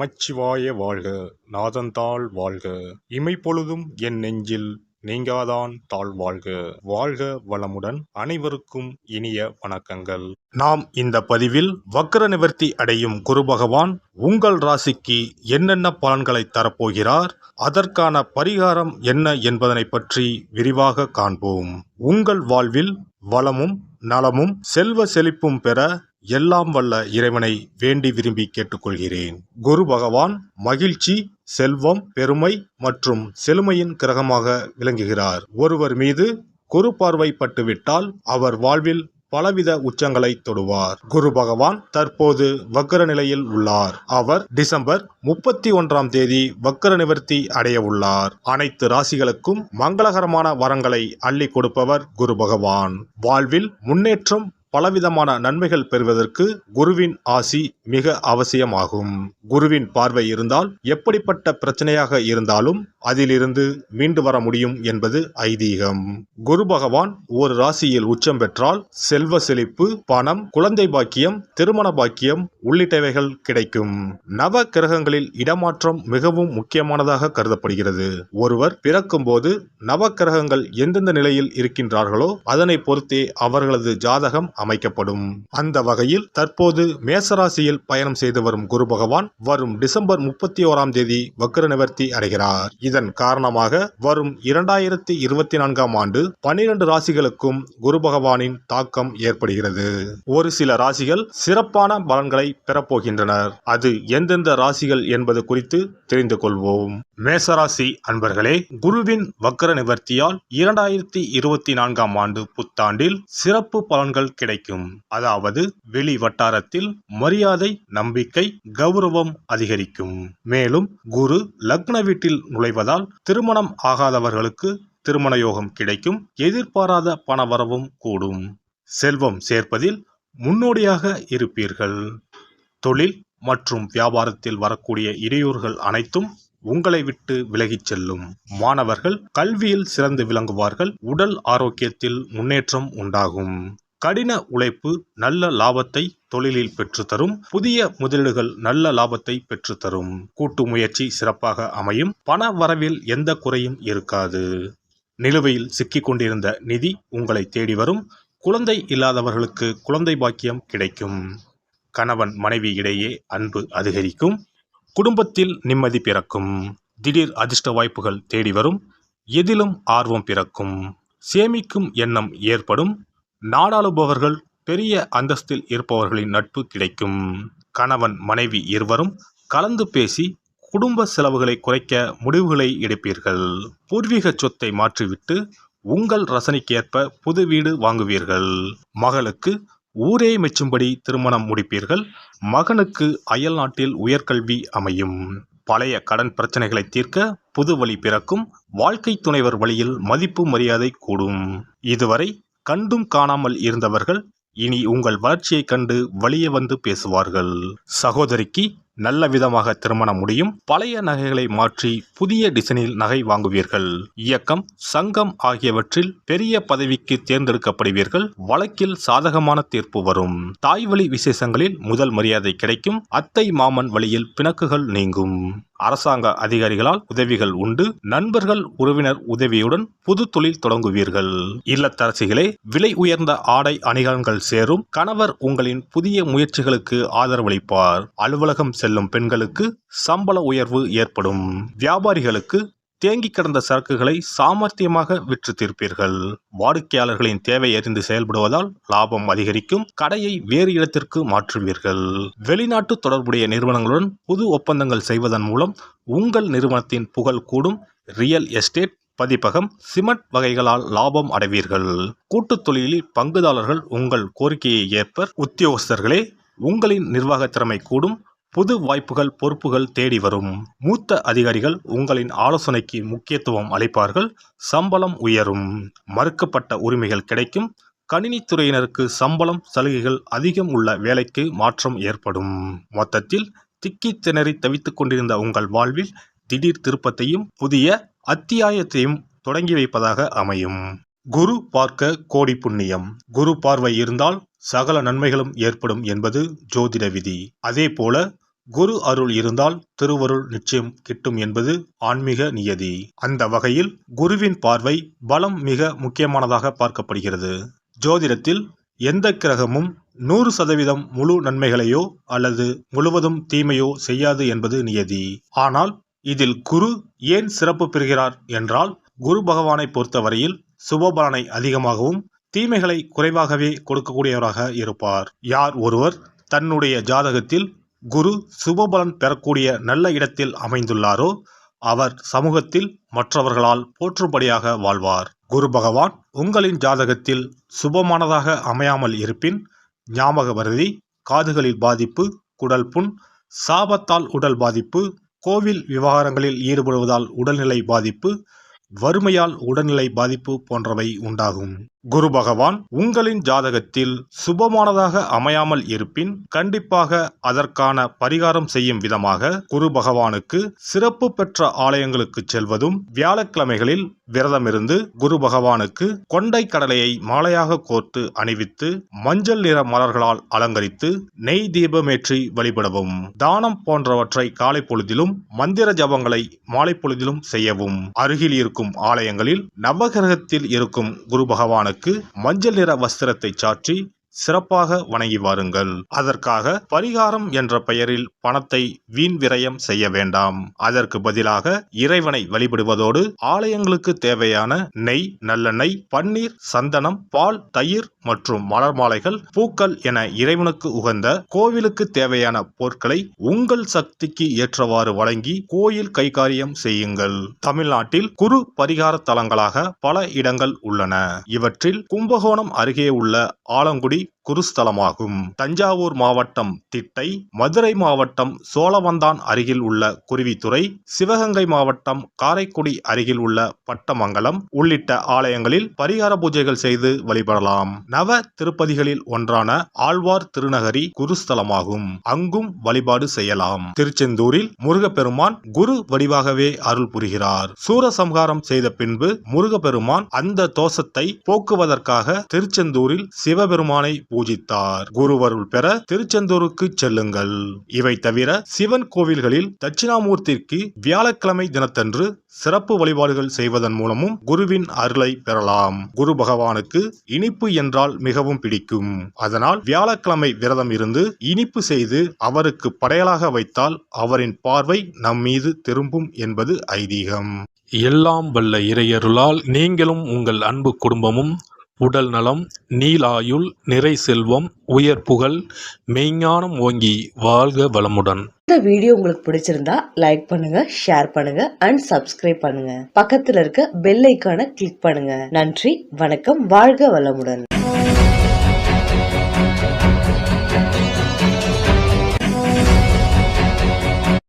நமச்சிவாய வாழ்க. நாதந்தாள் வாழ்க. இமைப்பொழுதும் என் நெஞ்சில் நீங்காதான் தாழ் வாழ்க. வாழ்க வளமுடன். அனைவருக்கும் இனிய வணக்கங்கள். நாம் இந்த பதிவில் வக்ர நிவர்த்தி அடையும் குரு பகவான் உங்கள் ராசிக்கு என்னென்ன பலன்களை தரப்போகிறார், அதற்கான பரிகாரம் என்ன என்பதனை பற்றி விரிவாக காண்போம். உங்கள் வாழ்வில் வளமும் நலமும் செல்வ செழிப்பும் பெற எல்லாம் வல்ல இறைவனை வேண்டி விரும்பி கேட்டுக்கொள்கிறேன். குரு பகவான் மகிழ்ச்சி, செல்வம், பெருமை மற்றும் செழுமையின் கிரகமாக விளங்குகிறார். ஒருவர் மீது குரு பார்வை பட்டுவிட்டால் அவர் வாழ்வில் பலவித உச்சங்களை தொடுவார். குரு பகவான் தற்போது வக்ர நிலையில் உள்ளார். அவர் டிசம்பர் 31ஆம் தேதி வக்ர நிவர்த்தி அடைய உள்ளார். அனைத்து ராசிகளுக்கும் மங்களகரமான வரங்களை அள்ளி கொடுப்பவர் குரு பகவான். வாழ்வில் முன்னேற்றம், பலவிதமான நன்மைகள் பெறுவதற்கு குருவின் ஆசி மிக அவசியமாகும். குருவின் பார்வை இருந்தால் எப்படிப்பட்ட பிரச்சனையாக இருந்தாலும் அதிலிருந்து மீண்டு வர முடியும் என்பது ஐதீகம். குரு பகவான் ஒரு ராசியில் உச்சம் பெற்றால் செல்வ செழிப்பு, பணம், குழந்தை பாக்கியம், திருமண பாக்கியம் உள்ளிட்டவைகள் கிடைக்கும். நவ கிரகங்களில் இடமாற்றம் மிகவும் முக்கியமானதாக கருதப்படுகிறது. ஒருவர் பிறக்கும் போது நவ கிரகங்கள் எந்தெந்த நிலையில் இருக்கின்றார்களோ அதனை பொறுத்தே அவர்களது ஜாதகம் அமைக்கப்படும். அந்த வகையில் தற்போது மேசராசியில் பயணம் செய்து வரும் குரு பகவான் வரும் டிசம்பர் 31ஆம் தேதி வக்ர நிவர்த்தி அடைகிறார். இதன் காரணமாக வரும் 2024ஆம் ஆண்டு 12 ராசிகளுக்கும் குரு பகவானின் தாக்கம் ஏற்படுகிறது. ஒரு சில ராசிகள் சிறப்பான பலன்களை பெறப்போகின்றனர். அது எந்தெந்த ராசிகள் என்பது குறித்து தெரிந்து கொள்வோம். மேசராசி அன்பர்களே, குருவின் வக்ர நிவர்த்தியால் 2024ஆம் ஆண்டு புத்தாண்டில் சிறப்பு பலன்கள் கிடைக்கும். அதாவது வெளி வட்டாரத்தில் மரியாதை, நம்பிக்கை, கௌரவம் அதிகரிக்கும். மேலும் குரு லக்ன வீட்டில் நுழைவதால் திருமணம் ஆகாதவர்களுக்கு திருமண யோகம் கிடைக்கும். எதிர்பாராத பணவரவும் கூடும். செல்வம் சேர்ப்பதில் முன்னோடியாக இருப்பீர்கள். தொழில் மற்றும் வியாபாரத்தில் வரக்கூடிய இடையூறுகள் அனைத்தும் உங்களை விட்டு விலகிச் செல்லும். மாணவர்கள் கல்வியில் சிறந்து விளங்குவார்கள். உடல் ஆரோக்கியத்தில் முன்னேற்றம் உண்டாகும். கடின உழைப்பு நல்ல லாபத்தை தொழிலில் பெற்றுத்தரும். புதிய முதலீடுகள் நல்ல லாபத்தை பெற்றுத்தரும். கூட்டு முயற்சி சிறப்பாக அமையும். பண வரவில் எந்த குறையும் இருக்காது. நிலுவையில் சிக்கிக் கொண்டிருந்த நிதி உங்களை தேடி வரும். குழந்தை இல்லாதவர்களுக்கு குழந்தை பாக்கியம் கிடைக்கும். கணவன் மனைவி இடையே அன்பு அதிகரிக்கும். குடும்பத்தில் நிம்மதி பிறக்கும். திடீர் அதிர்ஷ்ட வாய்ப்புகள் தேடி வரும். எதிலும் ஆர்வம் பிறக்கும். சேமிக்கும் எண்ணம் ஏற்படும். நாடாளுபவர்கள், பெரிய அந்தஸ்தில் இருப்பவர்களின் நட்பு கிடைக்கும். கணவன் மனைவி இருவரும் கலந்து பேசி குடும்ப செலவுகளை குறைக்க முடிவுகளை எடுப்பீர்கள். பூர்வீக சொத்தை மாற்றிவிட்டு உங்கள் ரசனைக்கேற்ப புது வீடு வாங்குவீர்கள். மகளுக்கு ஊரே மெச்சும்படி திருமணம் முடிப்பீர்கள். மகனுக்கு அயல் நாட்டில் உயர்கல்வி அமையும். பழைய கடன் பிரச்சனைகளை தீர்க்க புது வழி பிறக்கும். வாழ்க்கை துணைவர் வழியில் மதிப்பு மரியாதை கூடும். இதுவரை கண்டும் காணாமல் இருந்தவர்கள் இனி உங்கள் வளர்ச்சியை கண்டு வழியே வந்து பேசுவார்கள். சகோதரிக்கு நல்ல விதமாக திருமணம் முடியும். பழைய நகைகளை மாற்றி புதிய டிசைனில் நகை வாங்குவீர்கள். இயக்கம், சங்கம் ஆகியவற்றில் பெரிய பதவிக்கு தேர்ந்தெடுக்கப்படுவீர்கள். வழக்கில் சாதகமான தீர்ப்பு வரும். தாய்வழி விசேஷங்களில் முதல் மரியாதை கிடைக்கும். அத்தை மாமன் வழியில் பிணக்குகள் நீங்கும். அரசாங்க அதிகாரிகளால் உதவிகள் உண்டு. நண்பர்கள், உறவினர் உதவியுடன் புது தொழில் தொடங்குவீர்கள். இல்லத்தரசிகளே, விலை உயர்ந்த ஆடை அணிகலன்கள் சேரும். கணவர் உங்களின் புதிய முயற்சிகளுக்கு ஆதரவளிப்பார். அலுவலகம் செல்லும் பெண்களுக்கு சம்பள உயர்வு ஏற்படும். வியாபாரிகளுக்கு தேங்கி கிடந்த சரக்குகளை சாமர்த்தியமாக விற்று தீர்ப்பீர்கள். வாடிக்கையாளர்களின் தேவை அறிந்து செயல்படுவதால் லாபம் அதிகரிக்கும். கடையை வேறு இடத்திற்கு மாற்றுவீர்கள். வெளிநாட்டு தொடர்புடைய நிறுவனங்களுடன் புது ஒப்பந்தங்கள் செய்வதன் மூலம் உங்கள் நிறுவனத்தின் புகழ் கூடும். ரியல் எஸ்டேட், பதிப்பகம், சிமெண்ட் வகைகளால் லாபம் அடைவீர்கள். கூட்டுத் தொழிலில் பங்குதாரர்கள் உங்கள் கோரிக்கையை ஏற்பர். உத்தியோகஸ்தர்களே, உங்களின் நிர்வாக திறமை கூடும். புது வாய்ப்புகள், பொறுப்புகள் தேடி வரும். மூத்த அதிகாரிகள் உங்களின் ஆலோசனைக்கு முக்கியத்துவம் அளிப்பார்கள். சம்பளம் உயரும். மறுக்கப்பட்ட உரிமைகள் கிடைக்கும். கணினித்துறையினருக்கு சம்பளம், சலுகைகள் அதிகம் உள்ள வேலைக்கு மாற்றம் ஏற்படும். மொத்தத்தில் திக்கி திணறி தவித்துக் கொண்டிருந்த உங்கள் வாழ்வில் திடீர் திருப்பத்தையும் புதிய அத்தியாயத்தையும் தொடங்கி வைப்பதாக அமையும். குரு பார்க்க கோடி புண்ணியம். குரு பார்வை இருந்தால் சகல நன்மைகளும் ஏற்படும் என்பது ஜோதிட விதி. அதே போல குரு அருள் இருந்தால் திருவருள் நிச்சயம் கிட்டும் என்பது ஆன்மீக நியதி. அந்த வகையில் குருவின் பார்வை பலம் மிக முக்கியமானதாக பார்க்கப்படுகிறது. ஜோதிடத்தில் எந்த கிரகமும் 100% முழு நன்மைகளையோ அல்லது முழுவதும் தீமையோ செய்யாது என்பது நியதி. ஆனால் இதில் குரு ஏன் சிறப்பு பெறுகிறார் என்றால், குரு பகவானை பொறுத்தவரையில் சுபபலனை அதிகமாகவும் தீமைகளை குறைவாகவே கொடுக்கக்கூடியவராக இருப்பார். யார் ஒருவர் தன்னுடைய ஜாதகத்தில் குரு சுபபலன் பெறக்கூடிய நல்ல இடத்தில் அமைந்துள்ளாரோ அவர் சமூகத்தில் மற்றவர்களால் போற்றும்படியாக வாழ்வார். குரு பகவான் உங்களின் ஜாதகத்தில் சுபமானதாக அமையாமல் இருப்பின் ஞாபக மறதி, காதுகளில் பாதிப்பு, குடல் புண், சாபத்தால் உடல் பாதிப்பு, கோவில் விவகாரங்களில் ஈடுபடுவதால் உடல்நிலை பாதிப்பு, வறுமையால் உடல்நிலை பாதிப்பு போன்றவை உண்டாகும். குரு பகவான் உங்களின் ஜாதகத்தில் சுபமானதாக அமையாமல் இருப்பின் கண்டிப்பாக அதற்கான பரிகாரம் செய்யும் விதமாக குரு பகவானுக்கு சிறப்பு பெற்ற ஆலயங்களுக்கு செல்வதும், வியாழக்கிழமைகளில் விரதமிருந்து குரு பகவானுக்கு கொண்டை கடலையை மாலையாக கோர்த்து அணிவித்து மஞ்சள் நிற மலர்களால் அலங்கரித்து நெய் தீபமேற்றி வழிபடவும், தானம் போன்றவற்றை காலை பொழுதிலும் மந்திர ஜபங்களை மாலை பொழுதிலும் செய்யவும், அருகில் இருக்கும் ஆலயங்களில் நவகிரகத்தில் இருக்கும் குரு பகவானுக்கு மஞ்சள் நிற வஸ்திரத்தை சாற்றி சிறப்பாக வணங்கி வாருங்கள். அதற்காக பரிகாரம் என்ற பெயரில் பணத்தை வீண் விரயம் செய்ய வேண்டாம். அதற்கு பதிலாக இறைவனை வழிபடுவதோடு ஆலயங்களுக்கு தேவையான நெய், நல்லெண்ணெய், பன்னீர், சந்தனம், பால், தயிர் மற்றும் மலர் மாலைகள், பூக்கள் என இறைவனுக்கு உகந்த கோவிலுக்கு தேவையான பொருட்களை உங்கள் சக்திக்கு ஏற்றவாறு வழங்கி கோயில் கைகாரியம் செய்யுங்கள். தமிழ்நாட்டில் குரு பரிகார தலங்களாக பல இடங்கள் உள்ளன. இவற்றில் கும்பகோணம் அருகே உள்ள ஆலங்குடி குருஸ்தலமாகும். தஞ்சாவூர் மாவட்டம் திட்டை, மதுரை மாவட்டம் சோழவந்தான் அருகில் உள்ள குருவித்துறை, சிவகங்கை மாவட்டம் காரைக்குடி அருகில் உள்ள பட்டமங்கலம் உள்ளிட்ட ஆலயங்களில் பரிகார பூஜைகள் செய்து வழிபடலாம். நவ திருப்பதிகளில் ஒன்றான ஆழ்வார் திருநகரி குருஸ்தலமாகும். அங்கும் வழிபாடு செய்யலாம். திருச்செந்தூரில் முருகப்பெருமான் குரு வடிவாகவே அருள் புரிகிறார். சூரசம்ஹாரம் செய்த பின்பு முருகப்பெருமான் அந்த தோஷத்தை போக்குவதற்காக திருச்செந்தூரில் சிவபெருமானை பூஜித்தார். குருவருள் பெற திருச்செந்தூருக்கு செல்லுங்கள். இவை தவிர சிவன் கோவில்களில் தட்சிணாமூர்த்திக்கு வியாழக்கிழமை தினத்தன்று சிறப்பு வழிபாடுகள் செய்வதன் மூலமும் குருவின் அருளை பெறலாம். குரு பகவானுக்கு இனிப்பு என்றால் மிகவும் பிடிக்கும். அதனால் வியாழக்கிழமை விரதம் இருந்து இனிப்பு செய்து அவருக்கு படையலாக வைத்தால் அவரின் பார்வை நம் மீது திரும்பும் என்பது ஐதீகம். எல்லாம் வல்ல இறையருளால் நீங்களும் உங்கள் அன்பு குடும்பமும் உடல் நலம், நீலாயுள், நிறை செல்வம், உயர் புகழ், மெய்ஞானம் ஓங்கி வாழ்க வளமுடன். இந்த வீடியோ உங்களுக்கு பிடிச்சிருந்தா லைக் பண்ணுங்க, ஷேர் பண்ணுங்க அண்ட் சப்ஸ்கிரைப் பண்ணுங்க. பக்கத்துல இருக்க பெல் ஐகானை கிளிக் பண்ணுங்க. நன்றி, வணக்கம், வாழ்க வளமுடன்.